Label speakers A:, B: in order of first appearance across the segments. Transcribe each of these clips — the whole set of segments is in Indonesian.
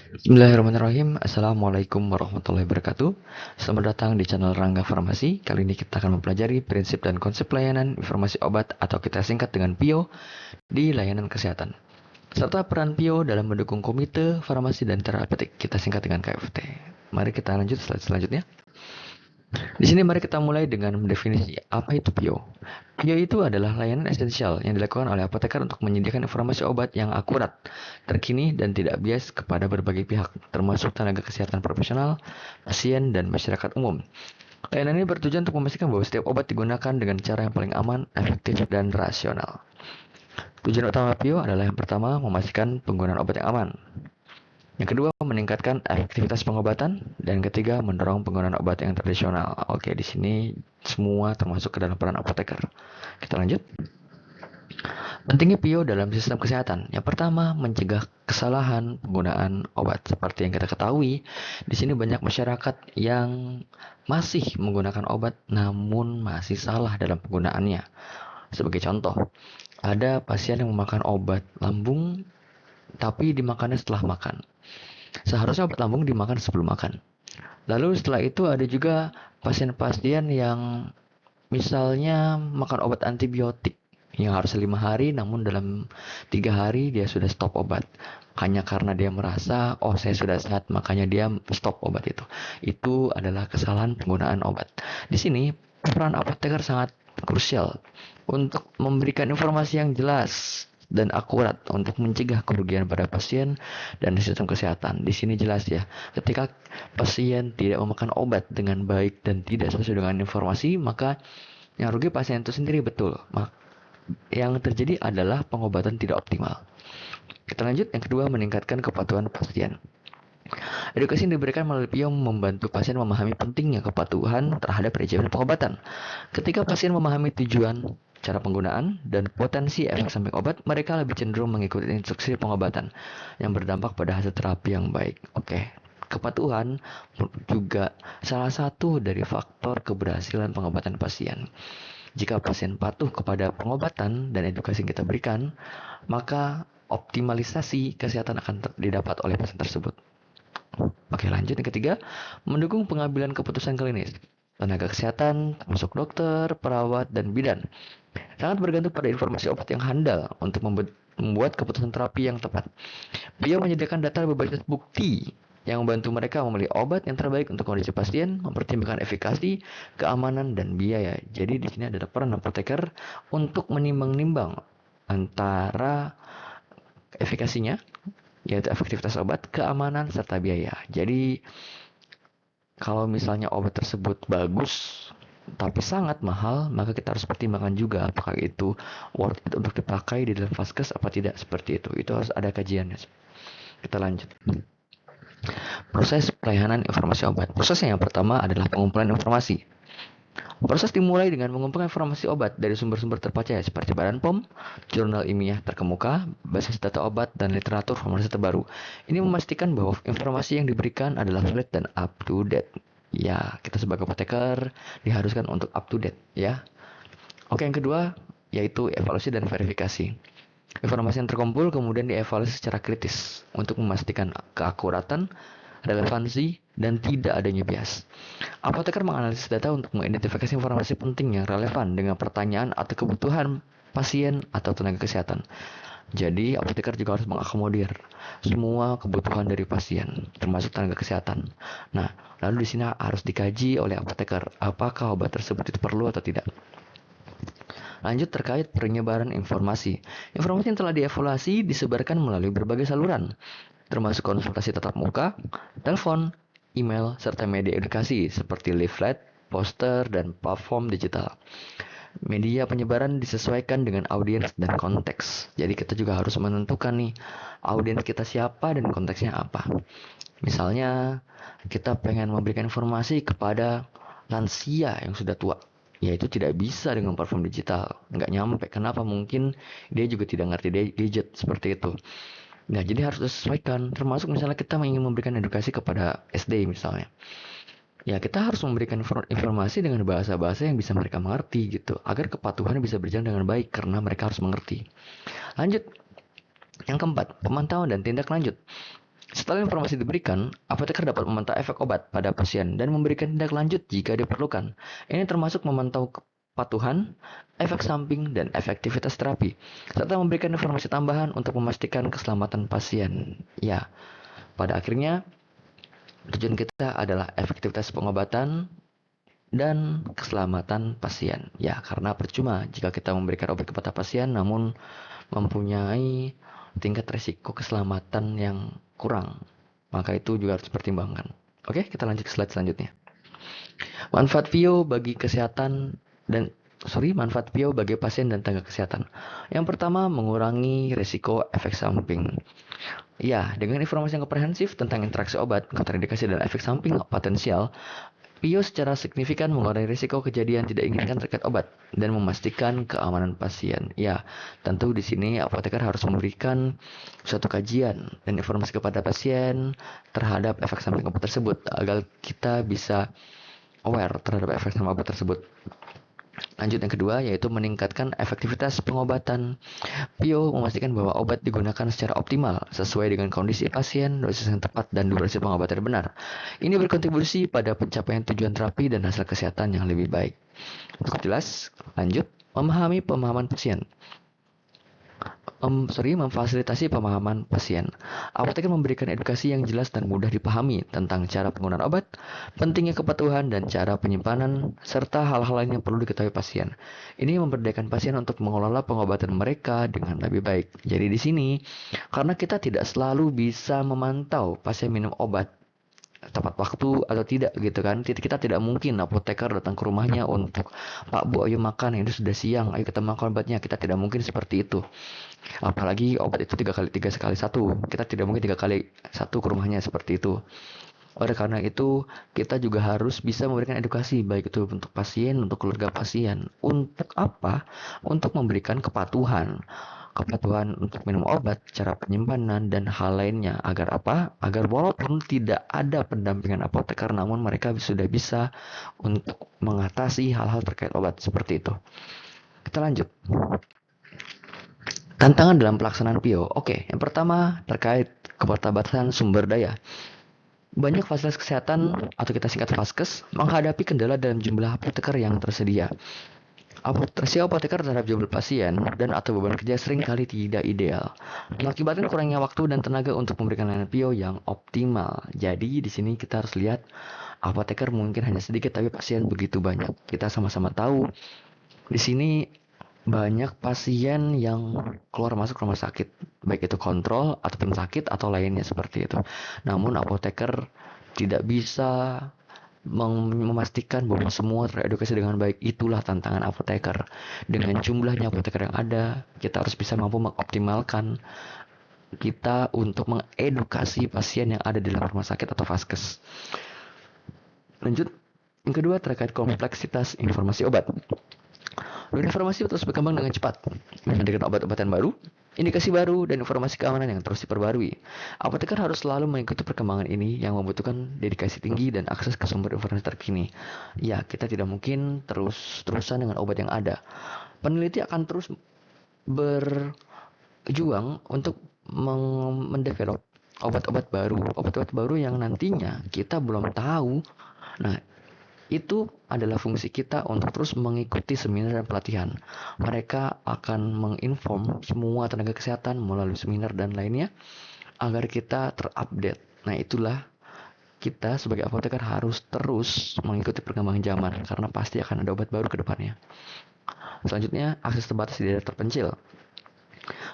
A: Bismillahirrahmanirrahim. Assalamualaikum warahmatullahi wabarakatuh. Selamat datang di channel Rangga Farmasi. Kali ini kita akan mempelajari prinsip dan konsep pelayanan informasi obat atau kita singkat dengan PIO di layanan kesehatan. Serta peran PIO dalam mendukung komite farmasi dan terapeutik. Kita singkat dengan KFT. Mari kita lanjut slide selanjutnya. Di sini mari kita mulai dengan mendefinisi apa itu PIO. PIO itu adalah layanan esensial yang dilakukan oleh apoteker untuk menyediakan informasi obat yang akurat, terkini, dan tidak bias kepada berbagai pihak, termasuk tenaga kesehatan profesional, pasien, dan masyarakat umum. Layanan ini bertujuan untuk memastikan bahwa setiap obat digunakan dengan cara yang paling aman, efektif, dan rasional. Tujuan utama PIO adalah yang pertama, memastikan penggunaan obat yang aman. Yang kedua, meningkatkan efektivitas pengobatan. Dan ketiga, mendorong penggunaan obat yang tradisional. Oke, di sini semua termasuk ke dalam peran apoteker. Kita lanjut. Pentingnya PIO dalam sistem kesehatan. Yang pertama, mencegah kesalahan penggunaan obat. Seperti yang kita ketahui, di sini banyak masyarakat yang masih menggunakan obat namun masih salah dalam penggunaannya. Sebagai contoh, ada pasien yang memakan obat lambung tapi dimakannya setelah makan. Seharusnya obat lambung dimakan sebelum makan. Lalu setelah itu ada juga pasien-pasien yang misalnya makan obat antibiotik yang harus 5 hari, namun dalam 3 hari dia sudah stop obat. Hanya karena dia merasa, oh saya sudah sehat, makanya dia stop obat itu. Itu adalah kesalahan penggunaan obat. Di sini peran apoteker sangat krusial untuk memberikan informasi yang jelas dan akurat untuk mencegah kerugian pada pasien dan sistem kesehatan. Di sini jelas ya, ketika pasien tidak memakan obat dengan baik dan tidak sesuai dengan informasi, maka yang rugi pasien itu sendiri, betul. Yang terjadi adalah pengobatan tidak optimal. Kita lanjut, yang kedua, meningkatkan kepatuhan pasien. Edukasi yang diberikan melalui PIO membantu pasien memahami pentingnya kepatuhan terhadap regimen pengobatan. Ketika pasien memahami tujuan, cara penggunaan, dan potensi efek samping obat, mereka lebih cenderung mengikuti instruksi pengobatan yang berdampak pada hasil terapi yang baik. Oke, kepatuhan juga salah satu dari faktor keberhasilan pengobatan pasien. Jika pasien patuh kepada pengobatan dan edukasi yang kita berikan, maka optimalisasi kesehatan akan didapat oleh pasien tersebut. Oke, lanjut yang ketiga, mendukung pengambilan keputusan klinis. Tenaga kesehatan, termasuk dokter, perawat, dan bidan, sangat bergantung pada informasi obat yang handal untuk membuat keputusan terapi yang tepat. Beliau menyediakan data berbasis bukti yang membantu mereka memilih obat yang terbaik untuk kondisi pasien, mempertimbangkan efikasi, keamanan, dan biaya. Jadi di sini ada peran apoteker untuk menimbang-nimbang antara efikasinya, yaitu efektivitas obat, keamanan, serta biaya. Jadi kalau misalnya obat tersebut bagus tapi sangat mahal, maka kita harus pertimbangkan juga apakah itu worth it untuk dipakai di dalam vaskes apa tidak, seperti itu. Itu harus ada kajiannya. Kita lanjut. Proses pelayanan informasi obat. Proses yang pertama adalah pengumpulan informasi. Proses dimulai dengan mengumpulkan informasi obat dari sumber-sumber terpercaya seperti Badan POM, jurnal ilmiah terkemuka, basis data obat, dan literatur farmasi terbaru. Ini memastikan bahwa informasi yang diberikan adalah valid dan up to date. Ya, kita sebagai apoteker diharuskan untuk up to date ya. Oke, yang kedua yaitu evaluasi dan verifikasi. Informasi yang terkumpul kemudian dievaluasi secara kritis untuk memastikan keakuratan, relevansi, dan tidak adanya bias. Apoteker menganalisis data untuk mengidentifikasi informasi penting yang relevan dengan pertanyaan atau kebutuhan pasien atau tenaga kesehatan. Jadi, apoteker juga harus mengakomodir semua kebutuhan dari pasien, termasuk tenaga kesehatan. Nah, lalu di sini harus dikaji oleh apoteker, apakah obat tersebut itu perlu atau tidak. Lanjut terkait penyebaran informasi. Informasi yang telah dievaluasi disebarkan melalui berbagai saluran, termasuk konsultasi tatap muka, telepon, email, serta media edukasi seperti leaflet, poster, dan platform digital. Media penyebaran disesuaikan dengan audiens dan konteks. Jadi kita juga harus menentukan nih audiens kita siapa dan konteksnya apa. Misalnya kita pengen memberikan informasi kepada lansia yang sudah tua, ya itu tidak bisa dengan platform digital, nggak nyampe. Kenapa? Mungkin dia juga tidak ngerti gadget seperti itu. Nah, jadi harus disesuaikan. Termasuk misalnya kita ingin memberikan edukasi kepada SD misalnya. Ya, kita harus memberikan informasi dengan bahasa-bahasa yang bisa mereka mengerti gitu, agar kepatuhan bisa berjalan dengan baik karena mereka harus mengerti. Lanjut, yang keempat, pemantauan dan tindak lanjut. Setelah informasi diberikan, apoteker dapat memantau efek obat pada pasien dan memberikan tindak lanjut jika diperlukan. Ini termasuk memantau kepatuhan, efek samping, dan efektivitas terapi, serta memberikan informasi tambahan untuk memastikan keselamatan pasien. Ya, pada akhirnya tujuan kita adalah efektivitas pengobatan dan keselamatan pasien. Ya, karena percuma jika kita memberikan obat kepada pasien namun mempunyai tingkat risiko keselamatan yang kurang. Maka itu juga harus dipertimbangkan. Oke, kita lanjut ke slide selanjutnya. Manfaat VIO bagi kesehatan dan manfaat VIO bagi pasien dan tenaga kesehatan. Yang pertama, mengurangi risiko efek samping. Ya, dengan informasi yang komprehensif tentang interaksi obat, kontraindikasi dan efek samping potensial, VIO secara signifikan mengurangi risiko kejadian tidak inginkan terkait obat dan memastikan keamanan pasien. Ya, tentu di sini apoteker harus memberikan suatu kajian dan informasi kepada pasien terhadap efek samping obat tersebut agar kita bisa aware terhadap efek samping obat tersebut. Lanjut yang kedua yaitu meningkatkan efektivitas pengobatan. VIO memastikan bahwa obat digunakan secara optimal sesuai dengan kondisi pasien, dosis yang tepat, dan durasi pengobatan yang benar. Ini berkontribusi pada pencapaian tujuan terapi dan hasil kesehatan yang lebih baik. Untuk jelas, lanjut, memahami pemahaman pasien. Memfasilitasi pemahaman pasien. Apoteker memberikan edukasi yang jelas dan mudah dipahami tentang cara penggunaan obat, pentingnya kepatuhan dan cara penyimpanan, serta hal-hal lain yang perlu diketahui pasien. Ini memberdayakan pasien untuk mengelola pengobatan mereka dengan lebih baik. Jadi di sini, karena kita tidak selalu bisa memantau pasien minum obat tepat waktu atau tidak gitu kan, kita tidak mungkin apoteker datang ke rumahnya untuk Pak Bu ayo makan, ini sudah siang, ayo kita makan obatnya. Kita tidak mungkin seperti itu, apalagi obat itu tiga sekali satu, kita tidak mungkin 3 kali 1 ke rumahnya seperti itu. Oleh karena itu, kita juga harus bisa memberikan edukasi, baik itu untuk pasien, untuk keluarga pasien. Untuk apa? Untuk memberikan kepatuhan. Kepatuhan untuk minum obat, cara penyimpanan, dan hal lainnya. Agar apa? Agar walaupun tidak ada pendampingan apoteker, namun mereka sudah bisa untuk mengatasi hal-hal terkait obat seperti itu. Kita lanjut. Tantangan dalam pelaksanaan PIO. Oke, yang pertama terkait keterbatasan sumber daya. Banyak fasilitas kesehatan atau kita singkat Vaskes menghadapi kendala dalam jumlah apoteker yang tersedia. Rasio apoteker terhadap jumlah pasien dan atau beban kerja seringkali tidak ideal, mengakibatkan kurangnya waktu dan tenaga untuk memberikan layanan PIO yang optimal. Jadi di sini kita harus lihat apoteker mungkin hanya sedikit tapi pasien begitu banyak. Kita sama-sama tahu di sini banyak pasien yang keluar masuk rumah sakit, baik itu kontrol ataupun sakit atau lainnya seperti itu. Namun apoteker tidak bisa memastikan bahwa semua teredukasi dengan baik. Itulah tantangan apoteker. Dengan jumlahnya apoteker yang ada, kita harus bisa mampu mengoptimalkan kita untuk mengedukasi pasien yang ada di dalam rumah sakit atau vaskes. Lanjut, yang kedua terkait kompleksitas informasi obat. Dunia farmasi terus berkembang dengan cepat, menghadirkan obat-obatan baru, indikasi baru, dan informasi keamanan yang terus diperbarui. Apoteker harus selalu mengikuti perkembangan ini yang membutuhkan dedikasi tinggi dan akses ke sumber informasi terkini. Ya, kita tidak mungkin terus-terusan dengan obat yang ada. Peneliti akan terus berjuang untuk mendevelop obat-obat baru yang nantinya kita belum tahu. Nah, itu adalah fungsi kita untuk terus mengikuti seminar dan pelatihan. Mereka akan menginform semua tenaga kesehatan melalui seminar dan lainnya agar kita terupdate. Nah, itulah kita sebagai apoteker harus terus mengikuti perkembangan zaman karena pasti akan ada obat baru ke depannya. Selanjutnya, akses terbatas di daerah terpencil.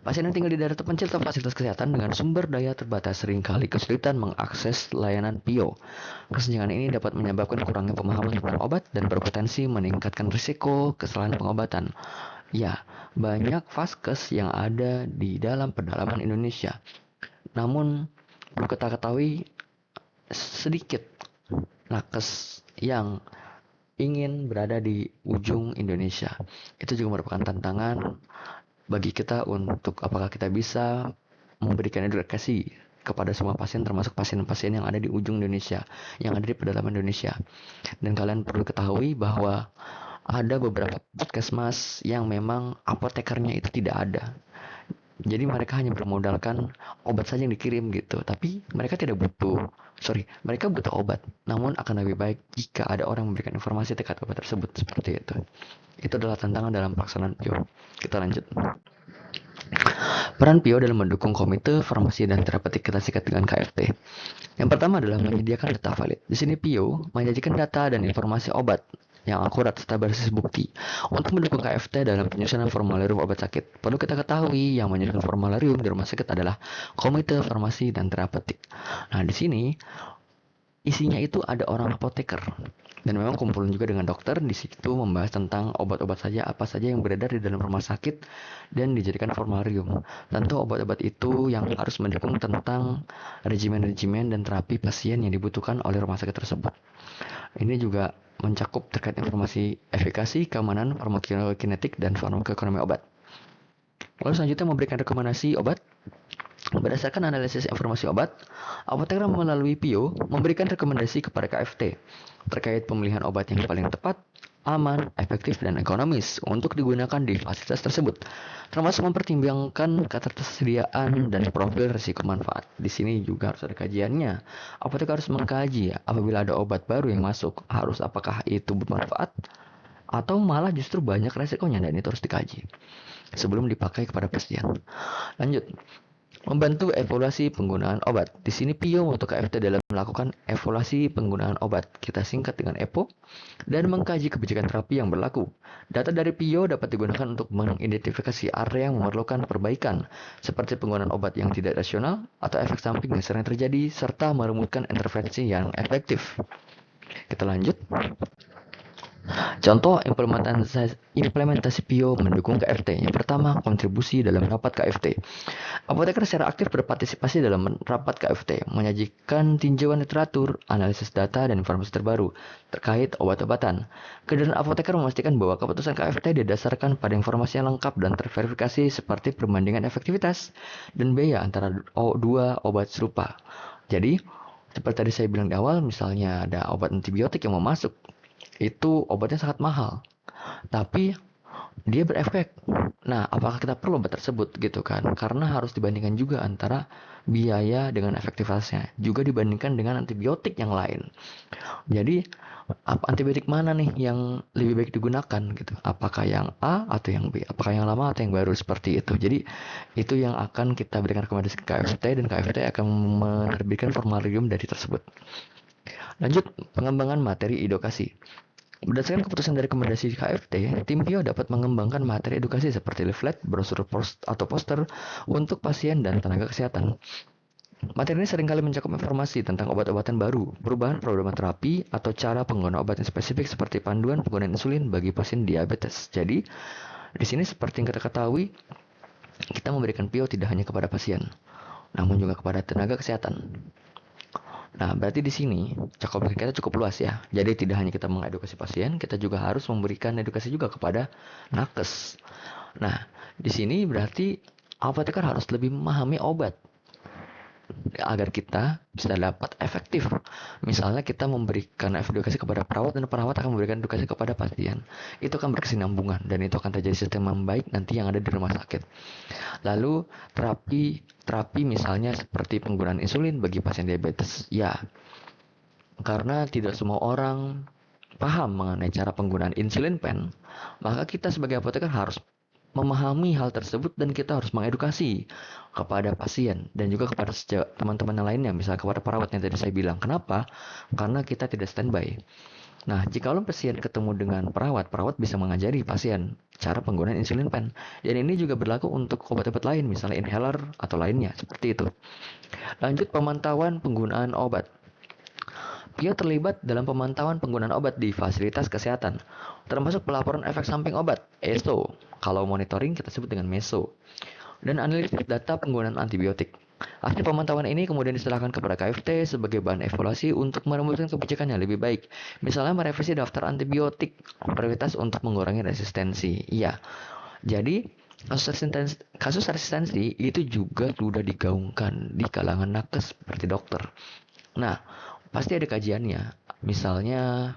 A: Pasien yang tinggal di daerah terpencil atau fasilitas kesehatan dengan sumber daya terbatas seringkali kesulitan mengakses layanan PIO. Kesenjangan ini dapat menyebabkan kurangnya pemahaman tentang obat dan berpotensi meningkatkan risiko kesalahan pengobatan. Ya, banyak vaskes yang ada di dalam pedalaman Indonesia. Namun, perlu kita ketahui sedikit nakes yang ingin berada di ujung Indonesia. Itu juga merupakan tantangan bagi kita untuk apakah kita bisa memberikan edukasi kepada semua pasien termasuk pasien-pasien yang ada di ujung Indonesia, yang ada di pedalaman Indonesia. Dan kalian perlu ketahui bahwa ada beberapa puskesmas yang memang apotekernya itu tidak ada. Jadi mereka hanya bermodalkan obat saja yang dikirim gitu. Tapi mereka mereka butuh obat. Namun akan lebih baik jika ada orang memberikan informasi terkait obat tersebut seperti itu. Itu adalah tantangan dalam pelaksanaan PIO. Kita lanjut. Peran PIO dalam mendukung komite farmasi dan terapeutik kita singkat dengan KFT. Yang pertama adalah menyediakan data valid. Di sini PIO menyajikan data dan informasi obat yang akurat serta berbasis bukti untuk mendukung KFT dalam penyusunan formularium obat sakit. Perlu kita ketahui yang menyusun formularium di rumah sakit adalah komite farmasi dan terapeutik. Nah, di sini isinya itu ada orang apoteker dan memang kumpulan juga dengan dokter. Di situ membahas tentang obat-obat saja apa saja yang beredar di dalam rumah sakit dan dijadikan formularium. Tentu obat-obat itu yang harus mendukung tentang regimen-regimen dan terapi pasien yang dibutuhkan oleh rumah sakit tersebut. Ini juga mencakup terkait informasi efikasi, keamanan, farmakokinetik, dan farmakoekonomi obat. Lalu selanjutnya memberikan rekomendasi obat. Berdasarkan analisis informasi obat, apoteker melalui PIO memberikan rekomendasi kepada KFT terkait pemilihan obat yang paling tepat, aman, efektif, dan ekonomis untuk digunakan di fasilitas tersebut, termasuk mempertimbangkan ketersediaan dan profil risiko manfaat. Di sini juga harus ada kajiannya. Apoteker harus mengkaji apabila ada obat baru yang masuk, apakah itu bermanfaat atau malah justru banyak resikonya, dan itu harus dikaji sebelum dipakai kepada pasien. Lanjut. Membantu evaluasi penggunaan obat. Di sini PIO untuk KFT dalam melakukan evaluasi penggunaan obat. Kita singkat dengan EPO dan mengkaji kebijakan terapi yang berlaku. Data dari PIO dapat digunakan untuk mengidentifikasi area yang memerlukan perbaikan, seperti penggunaan obat yang tidak rasional atau efek samping yang sering terjadi, serta merumuskan intervensi yang efektif. Kita lanjut. Contoh implementasi PIO mendukung KFT. Yang pertama, kontribusi dalam rapat KFT. Apoteker secara aktif berpartisipasi dalam rapat KFT, menyajikan tinjauan literatur, analisis data, dan informasi terbaru terkait obat-obatan. Kemudian apoteker memastikan bahwa keputusan KFT didasarkan pada informasi yang lengkap dan terverifikasi seperti perbandingan efektivitas dan biaya antara dua obat serupa. Jadi, seperti tadi saya bilang di awal, misalnya ada obat antibiotik yang mau masuk, itu obatnya sangat mahal, tapi dia berefek. Nah, apakah kita perlu obat tersebut gitu kan? Karena harus dibandingkan juga antara biaya dengan efektivitasnya, juga dibandingkan dengan antibiotik yang lain. Jadi, antibiotik mana nih yang lebih baik digunakan gitu? Apakah yang A atau yang B? Apakah yang lama atau yang baru, seperti itu. Jadi, itu yang akan kita berikan rekomendasi ke KFT, dan KFT akan menerbitkan formularium dari tersebut. Lanjut, pengembangan materi edukasi. Berdasarkan keputusan dari rekomendasi KFT, tim PIO dapat mengembangkan materi edukasi seperti leaflet, brosur atau poster untuk pasien dan tenaga kesehatan. Materi ini seringkali mencakup informasi tentang obat-obatan baru, perubahan program terapi, atau cara penggunaan obat yang spesifik seperti panduan penggunaan insulin bagi pasien diabetes. Jadi, di sini seperti yang kita ketahui, kita memberikan PIO tidak hanya kepada pasien, namun juga kepada tenaga kesehatan. Nah, berarti di sini cakupan kita cukup luas ya. Jadi tidak hanya kita mengedukasi pasien, kita juga harus memberikan edukasi juga kepada nakes. Nah, di sini berarti apoteker harus lebih memahami obat agar kita bisa dapat efektif. Misalnya kita memberikan edukasi kepada perawat dan perawat akan memberikan edukasi kepada pasien. Itu akan berkesinambungan dan itu akan terjadi sistem yang baik nanti yang ada di rumah sakit. Lalu terapi misalnya seperti penggunaan insulin bagi pasien diabetes. Ya, karena tidak semua orang paham mengenai cara penggunaan insulin pen, maka kita sebagai apoteker harus memahami hal tersebut dan kita harus mengedukasi kepada pasien dan juga kepada teman-teman yang lainnya, misalnya kepada perawat yang tadi saya bilang. Kenapa? Karena kita tidak standby. Nah, jika pasien ketemu dengan perawat bisa mengajari pasien cara penggunaan insulin pen. Dan ini juga berlaku untuk obat-obat lain, misalnya inhaler atau lainnya, seperti itu. Lanjut, pemantauan penggunaan obat. PIO terlibat dalam pemantauan penggunaan obat di fasilitas kesehatan, termasuk pelaporan efek samping obat, ESO. Kalau monitoring kita sebut dengan MESO. Dan analisis data penggunaan antibiotik. Hasil pemantauan ini kemudian diserahkan kepada KFT sebagai bahan evaluasi untuk merumuskan kebijakan yang lebih baik. Misalnya merevisi daftar antibiotik, prioritas untuk mengurangi resistensi. Iya, jadi kasus resistensi itu juga sudah digaungkan di kalangan nakes seperti dokter. Nah, pasti ada kajiannya. Misalnya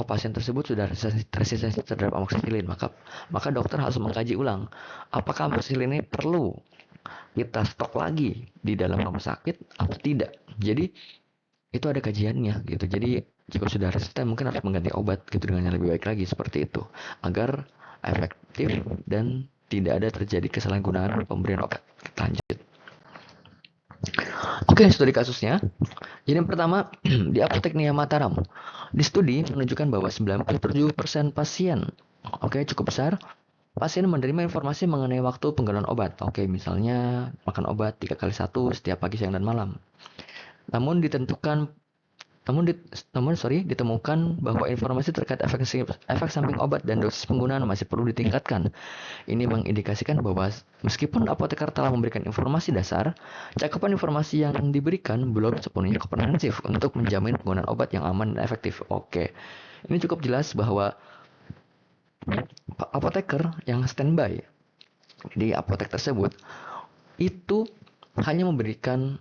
A: pasien tersebut sudah resistensi terhadap amoxicillin, maka dokter harus mengkaji ulang apakah amoxicillin ini perlu kita stok lagi di dalam rumah sakit atau tidak. Jadi itu ada kajiannya gitu. Jadi jika sudah resisten mungkin harus mengganti obat gitu dengan yang lebih baik lagi seperti itu agar efektif dan tidak ada terjadi kesalahgunaan pemberian obat. Kita lanjut. Oke, studi kasusnya. Jadi yang pertama, di Apotek Nia Mataram. Di studi menunjukkan bahwa 97% pasien, oke cukup besar, pasien menerima informasi mengenai waktu penggunaan obat. Oke, misalnya makan obat 3x1 setiap pagi, siang, dan malam. Namun ditemukan bahwa informasi terkait efek samping obat dan dosis penggunaan masih perlu ditingkatkan. Ini mengindikasikan bahwa meskipun apoteker telah memberikan informasi dasar, cakupan informasi yang diberikan belum sepenuhnya komprehensif untuk menjamin penggunaan obat yang aman dan efektif. Oke, ini cukup jelas bahwa apoteker yang standby di apotek tersebut itu hanya memberikan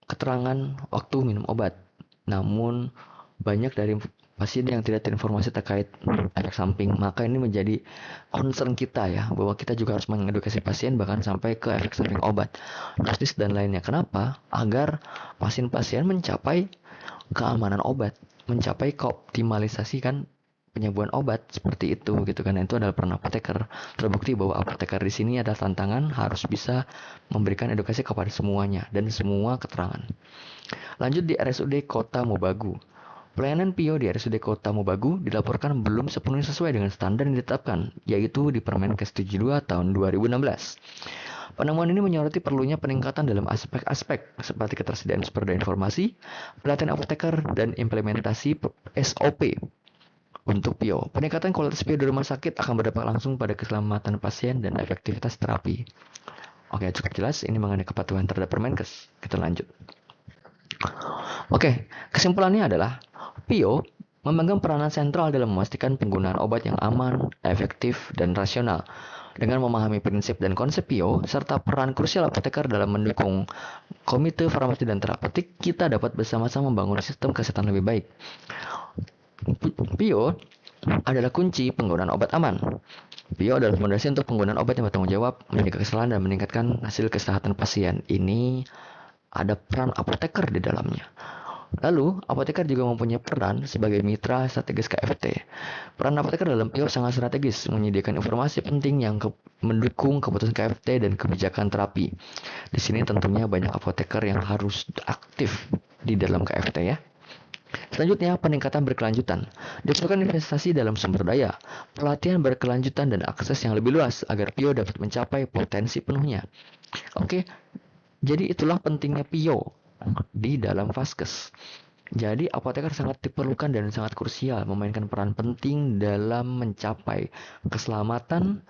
A: keterangan waktu minum obat. Namun banyak dari pasien yang tidak terinformasi terkait efek samping. Maka ini menjadi concern kita ya, bahwa kita juga harus mengedukasi pasien bahkan sampai ke efek samping obat, dosis dan lainnya. Kenapa? Agar pasien-pasien mencapai keamanan obat, mencapai keoptimalisasikan penyembuhan obat seperti itu gitu kan. Itu adalah peran apoteker. Terbukti bahwa apoteker di sini ada tantangan harus bisa memberikan edukasi kepada semuanya dan semua keterangan. Lanjut di RSUD Kota Mobagu. Pelayanan PIO di RSUD Kota Mobagu dilaporkan belum sepenuhnya sesuai dengan standar yang ditetapkan, yaitu di Permenkes 72 tahun 2016. Penemuan ini menyoroti perlunya peningkatan dalam aspek-aspek seperti ketersediaan sumber daya informasi, pelatihan apoteker, dan implementasi SOP untuk PIO. Peningkatan kualitas PIO di rumah sakit akan berdampak langsung pada keselamatan pasien dan efektivitas terapi. Oke, cukup jelas ini mengenai kepatuhan terhadap Permenkes. Kita lanjut. Oke, kesimpulannya adalah PIO memegang peranan sentral dalam memastikan penggunaan obat yang aman, efektif, dan rasional. Dengan memahami prinsip dan konsep PIO, serta peran krusial apoteker dalam mendukung komite farmasi dan terapeutik, kita dapat bersama-sama membangun sistem kesehatan lebih baik. PIO adalah kunci penggunaan obat aman. PIO adalah fondasi untuk penggunaan obat yang bertanggung jawab, menjaga kesalahan, dan meningkatkan hasil kesehatan pasien. Ini ada peran apoteker di dalamnya. Lalu, apoteker juga mempunyai peran sebagai mitra strategis KFT. Peran apoteker dalam PIO sangat strategis, menyediakan informasi penting yang mendukung keputusan KFT dan kebijakan terapi. Di sini tentunya banyak apoteker yang harus aktif di dalam KFT ya. Selanjutnya, peningkatan berkelanjutan. Diperlukan investasi dalam sumber daya, pelatihan berkelanjutan, dan akses yang lebih luas agar PIO dapat mencapai potensi penuhnya. Oke, jadi itulah pentingnya PIO di dalam Vaskes. Jadi apoteker sangat diperlukan dan sangat krusial, memainkan peran penting dalam mencapai keselamatan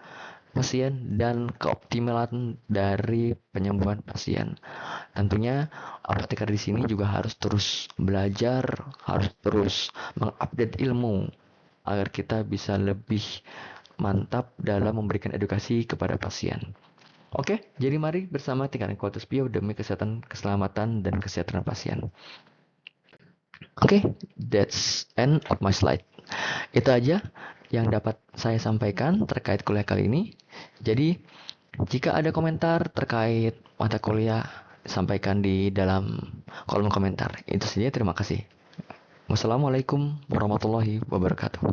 A: pasien dan keoptimalan dari penyembuhan pasien. Tentunya apoteker di sini juga harus terus belajar, harus terus mengupdate ilmu agar kita bisa lebih mantap dalam memberikan edukasi kepada pasien. Oke, jadi mari bersama tingkatkan kualitas PIO demi kesehatan, keselamatan, dan kesejahteraan pasien. Oke, that's end of my slide. Itu aja yang dapat saya sampaikan terkait kuliah kali ini. Jadi, jika ada komentar terkait mata kuliah, sampaikan di dalam kolom komentar. Itu saja, terima kasih. Wassalamualaikum warahmatullahi wabarakatuh.